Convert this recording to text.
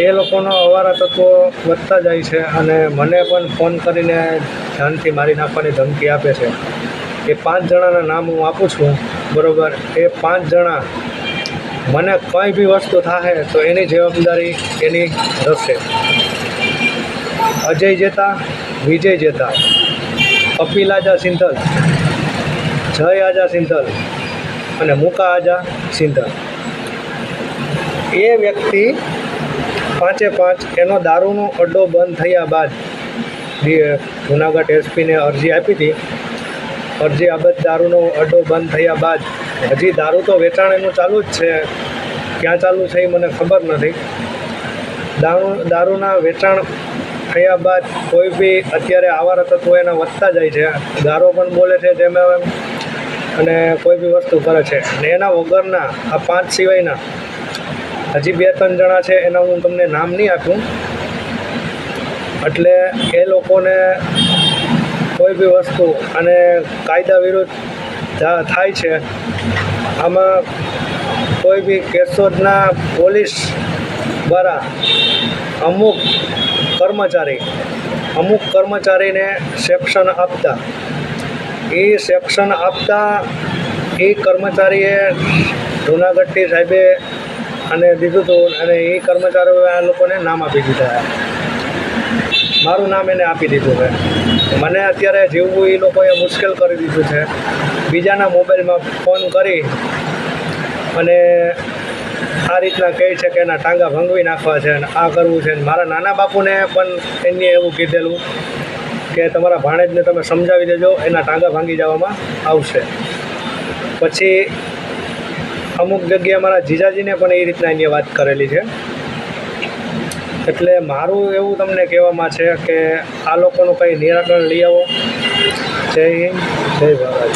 એ લોકોનો અવારા તત્વો વધતા જાય છે અને મને પણ ફોન કરીને જાનથી મારી નાખવાની ધમકી આપે છે. એ 5 જણાના નામ હું આપું છું, બરાબર. એ 5 જણા મને કંઈ બી વસ્તુ થાય તો એની જવાબદારી એની રહેશે. અજય જેતા, વિજય જેતા, કપિલ આજા સિંધલ, જય આજા સિંધલ અને મુકા આજા સિંધલ. એ વ્યક્તિ 5 એનો દારૂનો અડ્ડો બંધ થયા બાદ જુનાગઢ એસપીને અરજી આપી હતી. અરજી બાબત દારૂનો અડ્ડો બંધ થયા બાદ હજી દારૂ તો વેચાણ એનું ચાલુ જ છે. ક્યાં ચાલુ છે એ મને ખબર નથી. દારૂના વેચાણ થયા બાદ કોઈ બી અત્યારે આવારા તત્વો એના વધતા જાય છે. ગારો પણ બોલે છે જેમ એમ અને કોઈ બી વસ્તુ કરે છે. અને એના વગરના આ 5 સિવાયના હજી 2-3 જણા છે, એના હું તમને નામ નહીં આપું. એટલે એ લોકોને કોઈ બી વસ્તુ અને કાયદા વિરુદ્ધ થાય છે. આમાં કોઈ બી કેશોદના પોલીસ દ્વારા અમુક કર્મચારીને સેક્શન આપતા એ કર્મચારીએ જૂનાગઢથી સાહેબે અને દીધું હતું અને એ કર્મચારીઓએ આ લોકોને નામ આપી દીધા. મારું નામ એને આપી દીધું છે. મને અત્યારે જીવવું એ લોકોએ મુશ્કેલ કરી દીધું છે. બીજાના મોબાઈલમાં ફોન કરી અને આ રીતના કહે છે કે એના ટાંગા ભંગવી નાખવા છે અને આ કરવું છે. મારા નાના બાપુને પણ એને એવું કીધેલું કે તમારા ભાણેજને તમે સમજાવી દેજો, એના ટાંગા ભાંગી જવામાં આવશે. પછી અમુક જગ્યાએ મારા જીજાજીને પણ એ રીતના એની વાત કરેલી છે. એટલે મારું એવું તમને કહેવામાં છે કે આ લોકોનું કંઈ નિરાકરણ લઈ આવો. જય હિન્દ, જય ભારત.